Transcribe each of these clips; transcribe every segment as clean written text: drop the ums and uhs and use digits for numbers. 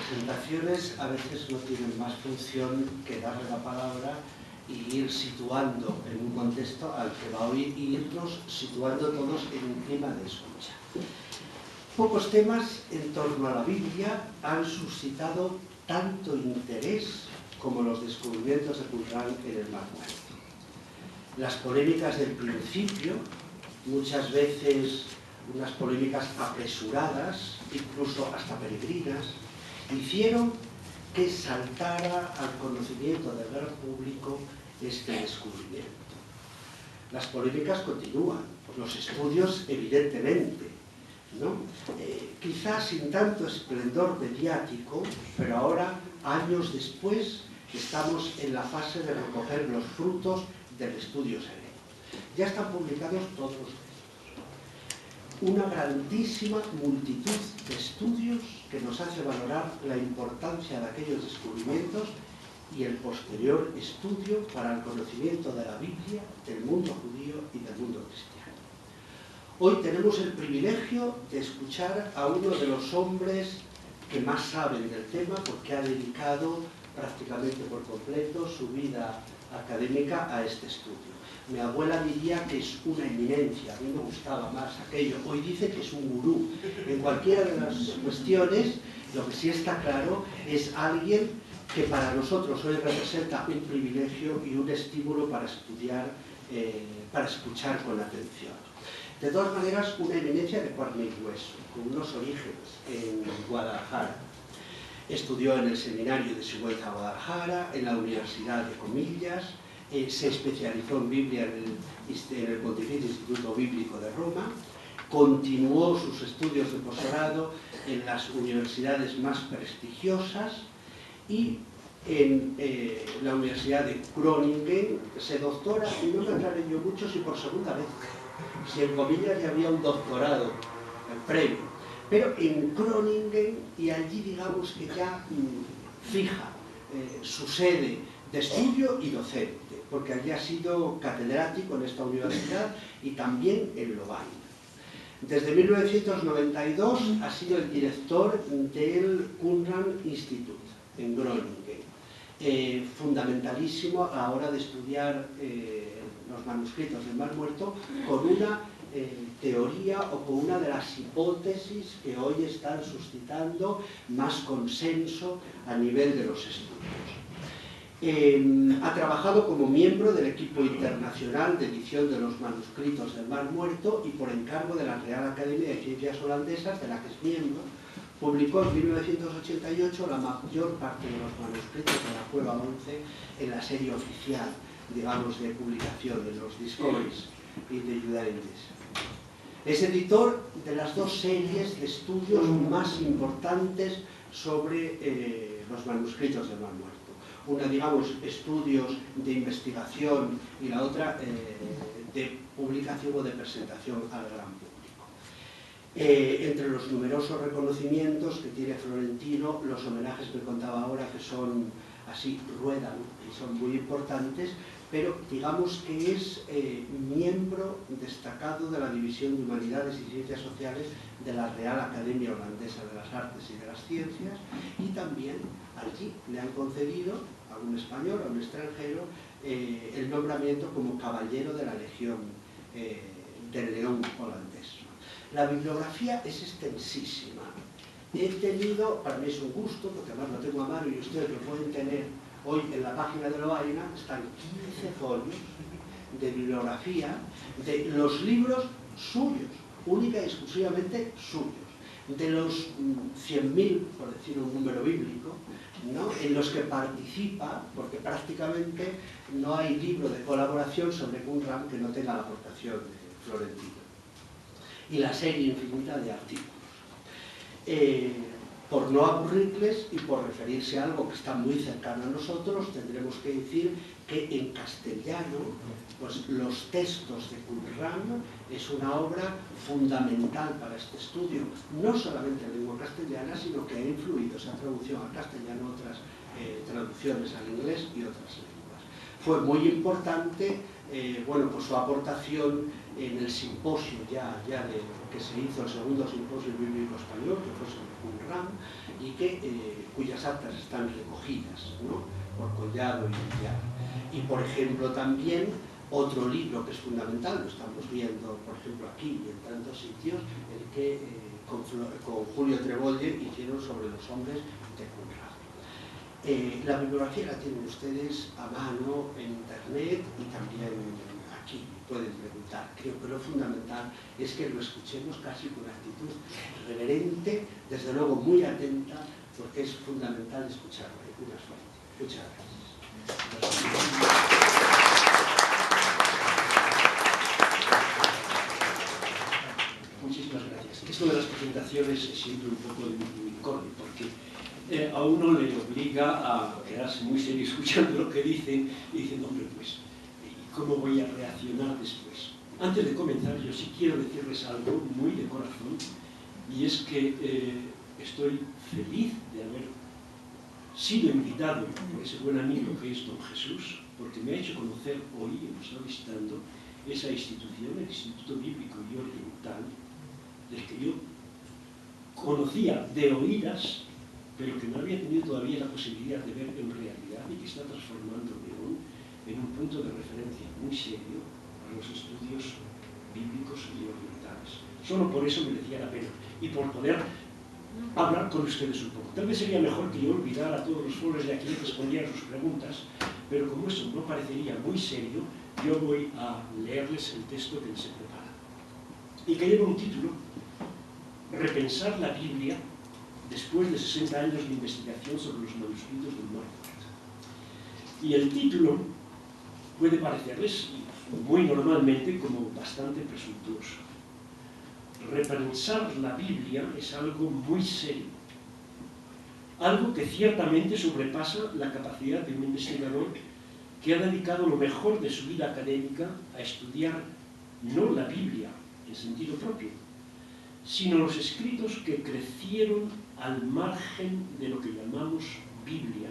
presentaciones a veces no tienen más función que darle la palabra y ir situando en un contexto al que va a oír y irnos situando todos en un clima de escucha. Pocos temas en torno a la Biblia han suscitado tanto interés como los descubrimientos de Qumran en el Mar Muerto. Las polémicas del principio, muchas veces unas polémicas apresuradas, incluso hasta peregrinas, hicieron que saltara al conocimiento del gran público este descubrimiento. Las polémicas continúan, los estudios evidentemente, ¿no? Quizás sin tanto esplendor mediático, pero ahora, años después, estamos en la fase de recoger los frutos del estudio serio. Ya están publicados todos los textos. Una grandísima multitud de estudios que nos hace valorar la importancia de aquellos descubrimientos y el posterior estudio para el conocimiento de la Biblia, del mundo judío y del mundo cristiano. Hoy tenemos el privilegio de escuchar a uno de los hombres que más saben del tema, porque ha dedicado prácticamente por completo su vida académica a este estudio. Mi abuela diría que es una eminencia, a mí me gustaba más aquello. Hoy dice que es un gurú. En cualquiera de las cuestiones, lo que sí está claro es alguien que para nosotros hoy representa un privilegio y un estímulo para estudiar, para escuchar con atención. De todas maneras, una eminencia de carne y hueso, con unos orígenes en Guadalajara. Estudió en el seminario de Sigüenza, Guadalajara, en la Universidad de Comillas, se especializó en Biblia en el Pontificio Instituto Bíblico de Roma, continuó sus estudios de posgrado en las universidades más prestigiosas y en la Universidad de Groningen se doctora, y no me aclaré yo mucho si por segunda vez, si en Comillas ya había un doctorado previo, pero en Groningen, y allí digamos que ya fija su sede de estudio y docente, porque allí ha sido catedrático en esta universidad y también en Lovaina. Desde 1992 ha sido el director del Qumran Institute en Groningen, fundamentalísimo a la hora de estudiar los manuscritos del Mar Muerto con una teoría o con una de las hipótesis que hoy están suscitando más consenso a nivel de los estudios. Ha trabajado como miembro del equipo internacional de edición de los manuscritos del Mar Muerto y por encargo de la Real Academia de Ciencias Holandesas, de la que es miembro, publicó en 1988 la mayor parte de los manuscritos de la Cueva 11 en la serie oficial, digamos, de publicación de los Discoveries y de Judaindes. Es editor de las dos series de estudios más importantes sobre los manuscritos del Mar Muerto. Una, digamos, estudios de investigación y la otra de publicación o de presentación al gran público. Entre los numerosos reconocimientos que tiene Florentino, los homenajes que contaba ahora, que son así, ruedan y son muy importantes, pero digamos que es miembro destacado de la División de Humanidades y Ciencias Sociales de la Real Academia Holandesa de las Artes y de las Ciencias, y también allí le han concedido a un español, a un extranjero, el nombramiento como Caballero de la Legión del León holandés. La bibliografía es extensísima. He tenido, para mí es un gusto, porque además lo tengo a mano y ustedes lo pueden tener hoy en la página de Lovaina, están 15 folios de bibliografía de los libros suyos, única y exclusivamente suyos, de los 100.000, por decir un número bíblico, ¿no?, en los que participa, porque prácticamente no hay libro de colaboración sobre Qumran que no tenga la aportación de Florentino. Y la serie infinita de artículos. Por no aburrirles y por referirse a algo que está muy cercano a nosotros, tendremos que decir que en castellano, pues los textos de Qumran es una obra fundamental para este estudio, no solamente en lengua castellana, sino que ha influido esa traducción al castellano, otras traducciones al inglés y otras lenguas. fue muy importante bueno, pues su aportación en el simposio que se hizo, el segundo simposio bíblico español, que fue sobre Qumran, y cuyas actas están recogidas, ¿no?, por Collado y Villar. Y, por ejemplo, también otro libro que es fundamental, lo estamos viendo, por ejemplo, aquí y en tantos sitios, el que con Julio Trebolle hicieron sobre los hombres de Qumran. La bibliografía la tienen ustedes a mano en internet y también aquí, pueden preguntar. Creo que lo fundamental es que lo escuchemos casi con actitud reverente, desde luego muy atenta, porque es fundamental escucharlo. Una suerte. Muchas gracias. Muchísimas gracias. Esto de las presentaciones es siempre un poco de unicornio, porque a uno le obliga a quedarse muy serio escuchando lo que dicen y diciendo, hombre, pues, ¿cómo voy a reaccionar después? Antes de comenzar, yo sí quiero decirles algo muy de corazón, y es que estoy feliz de haber sido invitado por ese buen amigo que es don Jesús, porque me ha hecho conocer hoy, hemos estado visitando esa institución, el Instituto Bíblico y Oriental, del que yo conocía de oídas, pero que no había tenido todavía la posibilidad de ver en realidad, y que está transformando León en un punto de referencia muy serio para los estudios bíblicos y orientales. Solo por eso merecía la pena, y por poder hablar con ustedes un poco. Tal vez sería mejor que yo olvidara a todos los foros de aquí y respondiera a sus preguntas, pero como eso no parecería muy serio, yo voy a leerles el texto que les he preparado. Y que lleva un título: Repensar la Biblia después de 60 años de investigación sobre los manuscritos del Mar Muerto. Y el título puede parecerles, muy normalmente, como bastante presuntuoso. Repensar la Biblia es algo muy serio, algo que ciertamente sobrepasa la capacidad de un investigador que ha dedicado lo mejor de su vida académica a estudiar no la Biblia en sentido propio, sino los escritos que crecieron al margen de lo que llamamos Biblia,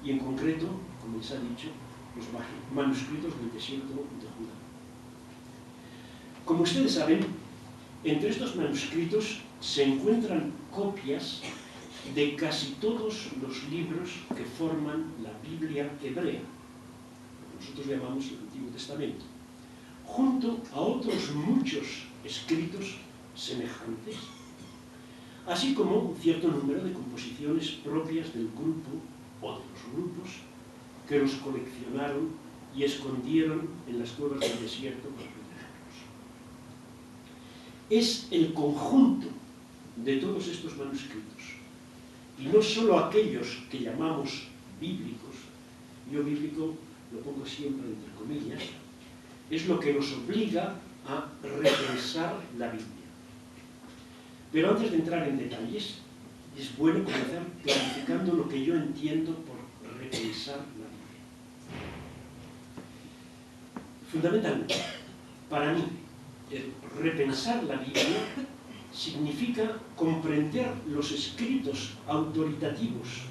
y en concreto, como les ha dicho, los manuscritos del desierto de Judá. Como ustedes saben, entre estos manuscritos se encuentran copias de casi todos los libros que forman la Biblia hebrea, lo que nosotros llamamos el Antiguo Testamento, junto a otros muchos escritos semejantes, así como un cierto número de composiciones propias del grupo o de los grupos que los coleccionaron y escondieron en las cuevas del desierto para protegerlos. Es el conjunto de todos estos manuscritos, y no solo aquellos que llamamos bíblicos, yo bíblico lo pongo siempre entre comillas, es lo que nos obliga a repensar la Biblia. Pero antes de entrar en detalles, es bueno comenzar clarificando lo que yo entiendo por repensar la Biblia. Fundamentalmente, para mí, repensar la Biblia significa comprender los escritos autoritativos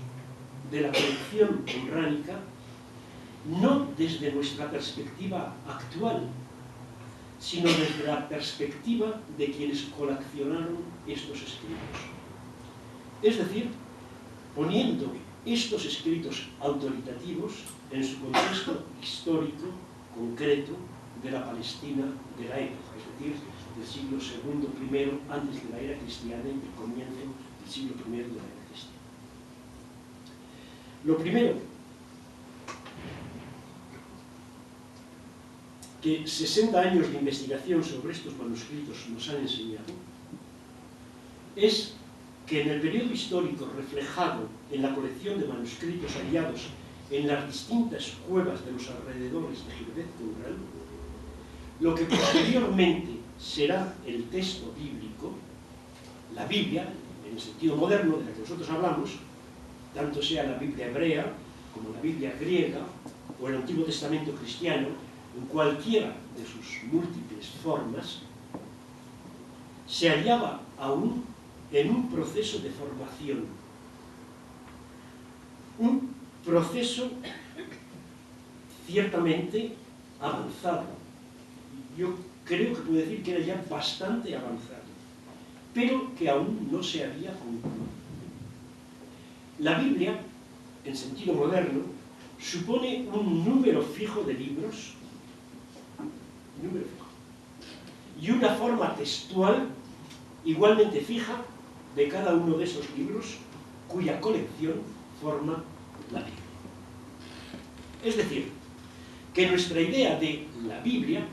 de la colección qumránica no desde nuestra perspectiva actual, sino desde la perspectiva de quienes coleccionaron estos escritos. Es decir, poniendo estos escritos autoritativos en su contexto histórico concreto de la Palestina de la época, es decir, del siglo II I antes de la era cristiana y del comienzo del siglo I de la era cristiana. Lo primero que 60 años de investigación sobre estos manuscritos nos han enseñado es que en el periodo histórico reflejado en la colección de manuscritos hallados en las distintas cuevas de los alrededores de Gilbert Qumran, lo que posteriormente será el texto bíblico, la Biblia, en el sentido moderno de la que nosotros hablamos, tanto sea la Biblia hebrea como la Biblia griega o el Antiguo Testamento cristiano, en cualquiera de sus múltiples formas, se hallaba aún en un proceso de formación, un proceso ciertamente avanzado. Yo creo que puedo decir que era ya bastante avanzado, pero que aún no se había concluido. La Biblia, en sentido moderno, supone un número fijo de libros, y una forma textual igualmente fija de cada uno de esos libros, cuya colección forma la Biblia. Es decir, que nuestra idea de la Biblia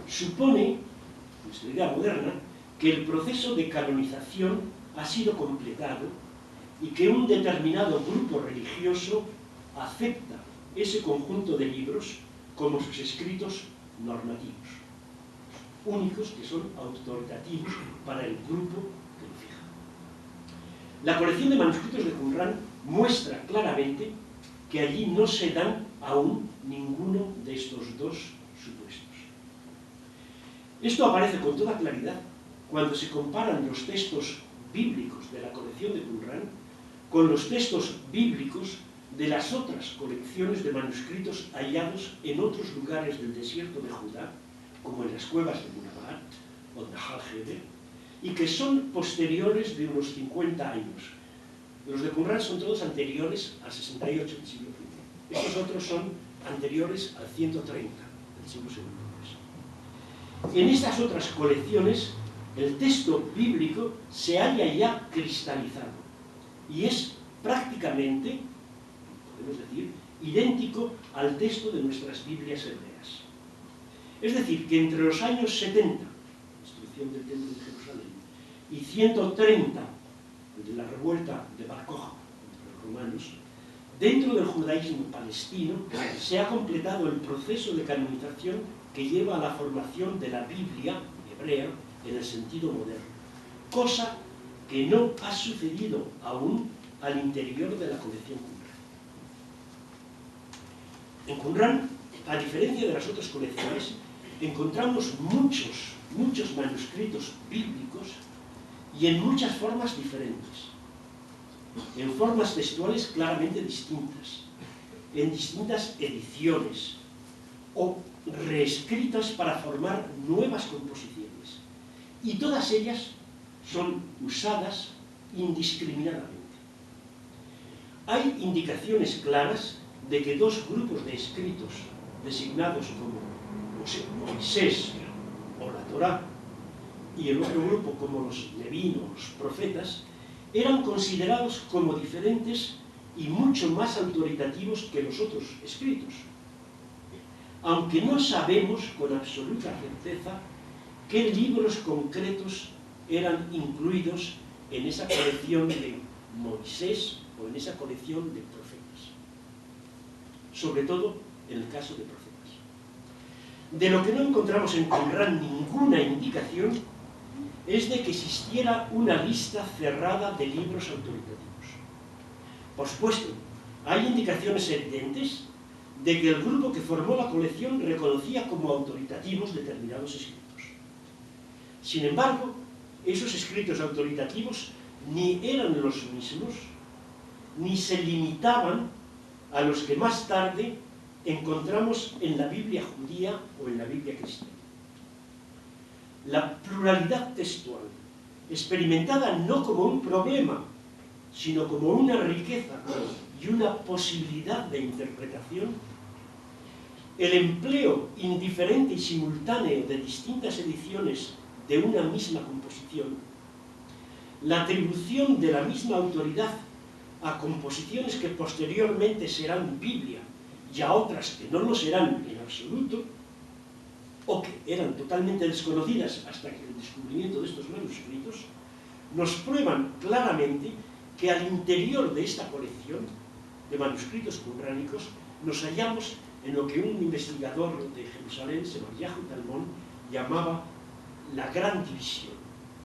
supone, nuestra idea moderna, que el proceso de canonización ha sido completado y que un determinado grupo religioso acepta ese conjunto de libros como sus escritos normativos, únicos que son autoritativos para el grupo que lo fija. La colección de manuscritos de Qumran muestra claramente que allí no se dan aún ninguno de estos dos supuestos. Esto aparece con toda claridad cuando se comparan los textos bíblicos de la colección de Qumran con los textos bíblicos de las otras colecciones de manuscritos hallados en otros lugares del desierto de Judá, como en las cuevas de Munabat o de Nahal-Heber, y que son posteriores de unos 50 años. Los de Qumran son todos anteriores al 68 del siglo I. Estos otros son anteriores al 130 del siglo II. En estas otras colecciones, el texto bíblico se halla ya cristalizado y es prácticamente, podemos decir, idéntico al texto de nuestras Biblias hebreas. Es decir, que entre los años 70, destrucción del Templo de Jerusalén, y 130, de la revuelta de Bar Kokhba contra los romanos, dentro del judaísmo palestino se ha completado el proceso de canonización que lleva a la formación de la Biblia hebrea en el sentido moderno, cosa que no ha sucedido aún al interior de la colección Qumran. En Qumran, a diferencia de las otras colecciones, encontramos muchos manuscritos bíblicos y en muchas formas diferentes, en formas textuales claramente distintas, en distintas ediciones o reescritas para formar nuevas composiciones, y todas ellas son usadas indiscriminadamente. Hay indicaciones claras de que dos grupos de escritos designados como Moisés o la Torá y el otro grupo como los levinos, los profetas, eran considerados como diferentes y mucho más autoritativos que los otros escritos, aunque no sabemos con absoluta certeza qué libros concretos eran incluidos en esa colección de Moisés o en esa colección de profetas, sobre todo en el caso de profetas. De lo que no encontramos en Qumran ninguna indicación es de que existiera una lista cerrada de libros autoritativos. Por supuesto, hay indicaciones evidentes de que el grupo que formó la colección reconocía como autoritativos determinados escritos. Sin embargo, esos escritos autoritativos ni eran los mismos, ni se limitaban a los que más tarde encontramos en la Biblia judía o en la Biblia cristiana. La pluralidad textual, experimentada no como un problema, sino como una riqueza y una posibilidad de interpretación, el empleo indiferente y simultáneo de distintas ediciones de una misma composición, la atribución de la misma autoridad a composiciones que posteriormente serán Biblia y a otras que no lo serán en absoluto, o que eran totalmente desconocidas hasta que el descubrimiento de estos manuscritos, nos prueban claramente que al interior de esta colección de manuscritos qumránicos nos hallamos en lo que un investigador de Jerusalén, Sebastián Talmón, llamaba la gran división.